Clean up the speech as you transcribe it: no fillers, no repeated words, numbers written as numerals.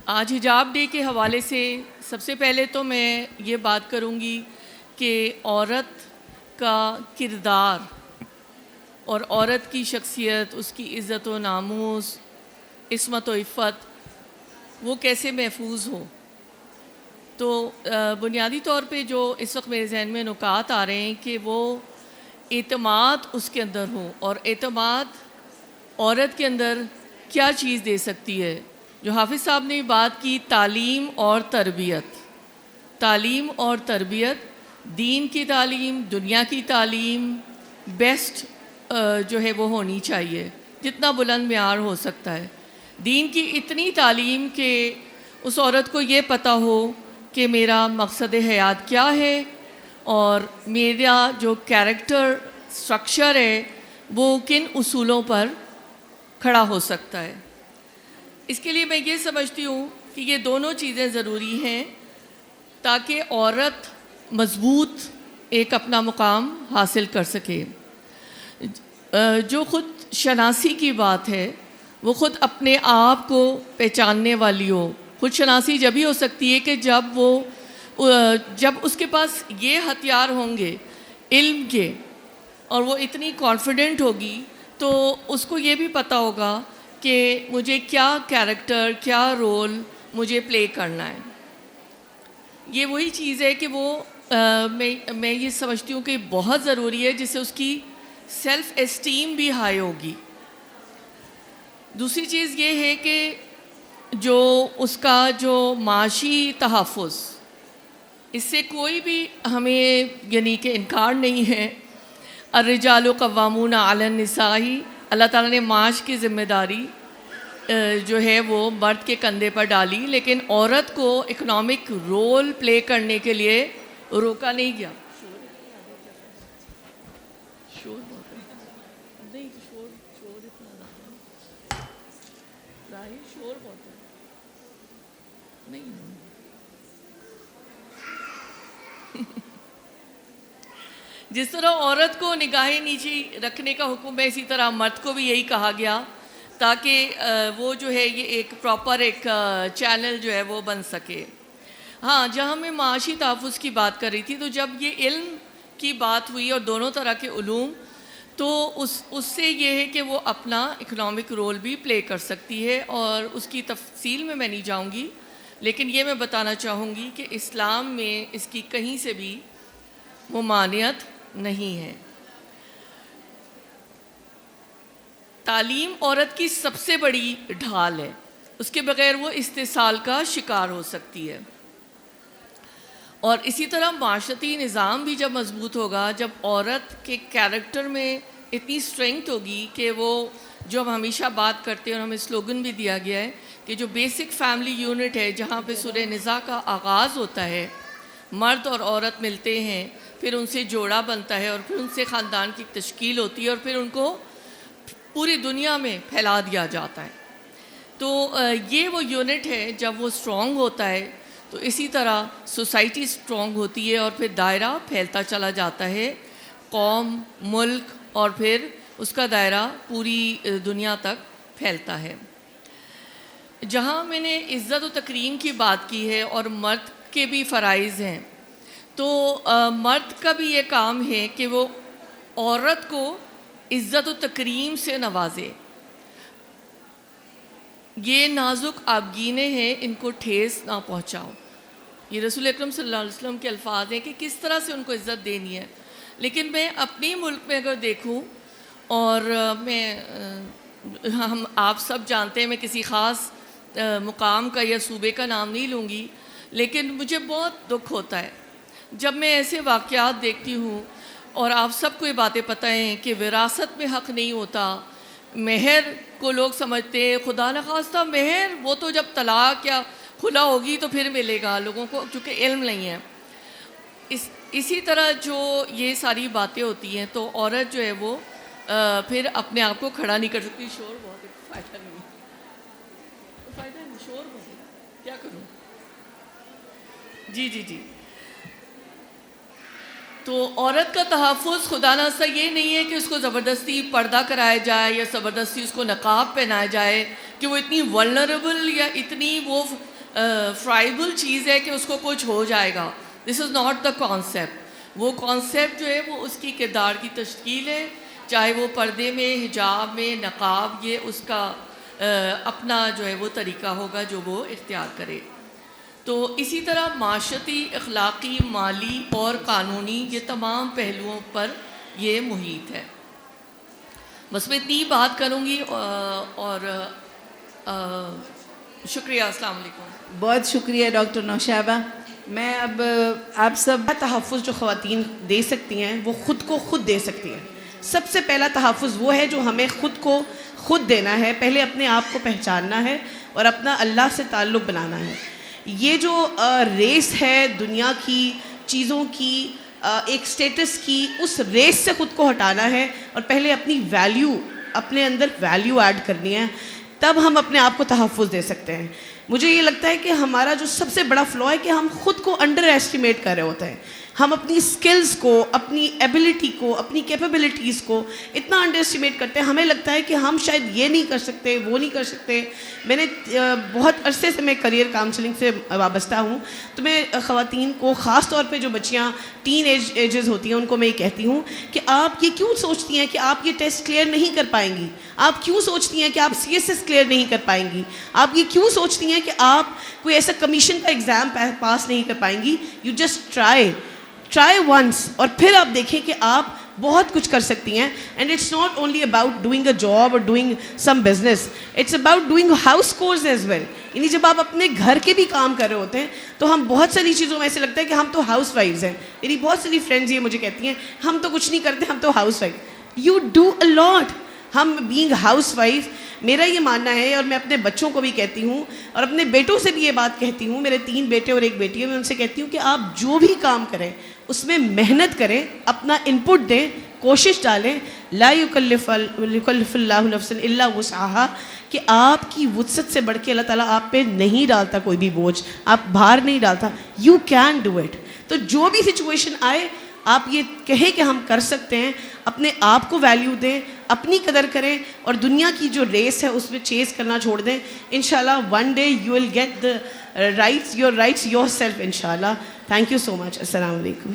آج حجاب ڈے کے حوالے سے سب سے پہلے تو میں یہ بات کروں گی کہ عورت کا کردار اور عورت کی شخصیت، اس کی عزت و ناموس، عصمت و عفت وہ کیسے محفوظ ہو۔ تو بنیادی طور پہ جو اس وقت میرے ذہن میں نکات آ رہے ہیں کہ وہ اعتماد اس کے اندر ہو، اور اعتماد عورت کے اندر کیا چیز دے سکتی ہے۔ جو حافظ صاحب نے بات کی تعلیم اور تربیت، تعلیم اور تربیت، دین کی تعلیم، دنیا کی تعلیم بیسٹ جو ہے وہ ہونی چاہیے، جتنا بلند معیار ہو سکتا ہے۔ دین کی اتنی تعلیم کہ اس عورت کو یہ پتہ ہو کہ میرا مقصد حیات کیا ہے، اور میرا جو کیریکٹر سٹرکچر ہے وہ کن اصولوں پر کھڑا ہو سکتا ہے۔ اس کے لیے میں یہ سمجھتی ہوں کہ یہ دونوں چیزیں ضروری ہیں تاکہ عورت مضبوط ایک اپنا مقام حاصل کر سکے۔ جو خود شناسی کی بات ہے، وہ خود اپنے آپ کو پہچاننے والی ہو۔ خود شناسی جب ہی ہو سکتی ہے کہ جب اس کے پاس یہ ہتھیار ہوں گے علم کے، اور وہ اتنی کانفیڈنٹ ہوگی تو اس کو یہ بھی پتہ ہوگا کہ مجھے کیا کیریکٹر، کیا رول مجھے پلے کرنا ہے۔ یہ وہی چیز ہے کہ وہ میں یہ سمجھتی ہوں کہ بہت ضروری ہے، جس سے اس کی سیلف اسٹیم بھی ہائی ہوگی۔ دوسری چیز یہ ہے کہ جو اس کا جو معاشی تحفظ، اس سے کوئی بھی ہمیں یعنی کہ انکار نہیں ہے۔ الرجال قوامون علی النساء، اللہ تعالیٰ نے معاش کی ذمہ داری جو ہے وہ مرد کے کندھے پر ڈالی، لیکن عورت کو اکنامک رول پلے کرنے کے لیے روکا نہیں گیا۔ جس طرح عورت کو نگاہیں نیچی رکھنے کا حکم ہے، اسی طرح مرد کو بھی یہی کہا گیا، تاکہ وہ جو ہے یہ ایک پراپر ایک چینل جو ہے وہ بن سکے۔ ہاں، جہاں میں معاشی تحفظ کی بات کر رہی تھی، تو جب یہ علم کی بات ہوئی اور دونوں طرح کے علوم، تو اس سے یہ ہے کہ وہ اپنا اکنامک رول بھی پلے کر سکتی ہے، اور اس کی تفصیل میں نہیں جاؤں گی، لیکن یہ میں بتانا چاہوں گی کہ اسلام میں اس کی کہیں سے بھی ممانعت نہیں ہے۔ تعلیم عورت کی سب سے بڑی ڈھال ہے، اس کے بغیر وہ استحصال کا شکار ہو سکتی ہے۔ اور اسی طرح معاشرتی نظام بھی جب مضبوط ہوگا، جب عورت کے کیریکٹر میں اتنی اسٹرینگتھ ہوگی کہ وہ جو ہم ہمیشہ بات کرتے ہیں، اور ہمیں سلوگن بھی دیا گیا ہے کہ جو بیسک فیملی یونٹ ہے، جہاں پہ سورہ نساء کا آغاز ہوتا ہے، مرد اور عورت ملتے ہیں، پھر ان سے جوڑا بنتا ہے، اور پھر ان سے خاندان کی تشکیل ہوتی ہے، اور پھر ان کو پوری دنیا میں پھیلا دیا جاتا ہے۔ تو یہ وہ یونٹ ہے، جب وہ اسٹرانگ ہوتا ہے تو اسی طرح سوسائٹی اسٹرانگ ہوتی ہے، اور پھر دائرہ پھیلتا چلا جاتا ہے، قوم، ملک، اور پھر اس کا دائرہ پوری دنیا تک پھیلتا ہے۔ جہاں میں نے عزت و تکریم کی بات کی ہے اور مرد کے بھی فرائض ہیں، تو مرد کا بھی یہ کام ہے کہ وہ عورت کو عزت و تکریم سے نوازے۔ یہ نازک آبگینے ہیں، ان کو ٹھیس نہ پہنچاؤ۔ یہ رسول اکرم صلی اللہ علیہ وسلم کے الفاظ ہیں کہ کس طرح سے ان کو عزت دینی ہے۔ لیکن میں اپنی ملک میں اگر دیکھوں، اور ہم آپ سب جانتے ہیں، میں کسی خاص مقام کا یا صوبے کا نام نہیں لوں گی، لیکن مجھے بہت دکھ ہوتا ہے جب میں ایسے واقعات دیکھتی ہوں، اور آپ سب کو یہ باتیں پتہ ہیں کہ وراثت میں حق نہیں ہوتا۔ مہر کو لوگ سمجھتے ہیں، خدا نخواستہ مہر وہ تو جب طلاق یا کھلا ہوگی تو پھر ملے گا لوگوں کو، چونکہ علم نہیں ہے۔ اسی طرح جو یہ ساری باتیں ہوتی ہیں، تو عورت جو ہے وہ پھر اپنے آپ کو کھڑا نہیں کر سکتی۔ شور بہت ہے، فائدہ نہیں شور بہت ہے، کیا کروں؟ جی تو عورت کا تحفظ خدا نخواستہ یہ نہیں ہے کہ اس کو زبردستی پردہ کرایا جائے، یا زبردستی اس کو نقاب پہنایا جائے کہ وہ اتنی ولنریبل یا اتنی وہ فرائبل چیز ہے کہ اس کو کچھ ہو جائے گا. دس از ناٹ دا کانسیپٹ. وہ کانسیپٹ جو ہے وہ اس کی کردار کی تشکیل ہے, چاہے وہ پردے میں, حجاب میں, نقاب, یہ اس کا اپنا جو ہے وہ طریقہ ہوگا جو وہ اختیار کرے. تو اسی طرح معاشرتی, اخلاقی, مالی اور قانونی یہ تمام پہلوؤں پر یہ محیط ہے. بس میں اتنی بات کروں گی اور شکریہ. السلام علیکم. بہت شکریہ ڈاکٹر نوشابہ. میں اب آپ سب تحفظ جو خواتین دے سکتی ہیں وہ خود کو خود دے سکتی ہیں. سب سے پہلا تحفظ وہ ہے جو ہمیں خود کو خود دینا ہے. پہلے اپنے آپ کو پہچاننا ہے اور اپنا اللہ سے تعلق بنانا ہے. یہ جو ریس ہے دنیا کی چیزوں کی, ایک سٹیٹس کی, اس ریس سے خود کو ہٹانا ہے اور پہلے اپنی ویلیو, اپنے اندر ویلیو ایڈ کرنی ہے, تب ہم اپنے آپ کو تحفظ دے سکتے ہیں. مجھے یہ لگتا ہے کہ ہمارا جو سب سے بڑا فلو ہے کہ ہم خود کو انڈر ایسٹیمیٹ کر رہے ہوتے ہیں. ہم اپنی سکلز کو, اپنی ایبلٹی کو, اپنی کیپیبلٹیز کو اتنا انڈر ایسٹیمیٹ کرتے ہیں. ہمیں لگتا ہے کہ ہم شاید یہ نہیں کر سکتے, وہ نہیں کر سکتے. میں نے بہت عرصے سے میں کریئر کاؤنسلنگ سے وابستہ ہوں, تو میں خواتین کو, خاص طور پہ جو بچیاں ٹین ایجز ہوتی ہیں, ان کو میں یہ کہتی ہوں کہ آپ یہ کیوں سوچتی ہیں کہ آپ یہ ٹیسٹ کلیئر نہیں کر پائیں گی؟ آپ کیوں سوچتی ہیں کہ آپ سی ایس ایس کلیئر نہیں کر پائیں گی؟ آپ یہ کیوں سوچتی ہیں کہ آپ کوئی ایسا کمیشن کا ایگزام پاس نہیں کر پائیں گی؟ یو جسٹ ٹرائی ونس, اور پھر آپ دیکھیں کہ آپ بہت کچھ کر سکتی ہیں. And it's not only about doing a job اور doing some business, it's about doing house chores as well. یعنی جب آپ اپنے گھر کے بھی کام کر رہے ہوتے ہیں تو ہم بہت ساری چیزوں میں ایسے لگتا ہے کہ ہم تو ہاؤس وائفز ہیں. میری بہت ساری فرینڈز یہ مجھے کہتی ہیں ہم تو کچھ نہیں کرتے, ہم تو house wife. You do a lot. ہم بینگ ہاؤس وائف, میرا یہ ماننا ہے, اور میں اپنے بچوں کو بھی کہتی ہوں اور اپنے بیٹوں سے بھی یہ بات کہتی ہوں, میرے 3 بیٹے اور 1 بیٹی ہے, میں ان سے کہتی ہوں کہ آپ جو بھی کام کریں اس میں محنت کریں, اپنا انپٹ دیں, کوشش ڈالیں. لا یکلف اللہ نفسا الا وسعها, کہ آپ کی وسعت سے بڑھ کے اللہ تعالیٰ آپ پہ نہیں ڈالتا کوئی بھی بوجھ, آپ بھار نہیں ڈالتا. You can do it. تو جو بھی سچویشن آئے آپ یہ کہیں کہ ہم کر سکتے ہیں, اپنے آپ کو ویلیو دیں, اپنی قدر کریں, اور دنیا کی جو ریس ہے اس میں چیز کرنا چھوڑ دیں. انشاءاللہ one day you will get the rights, your rights yourself انشاءاللہ. Thank you so much. السلام علیکم.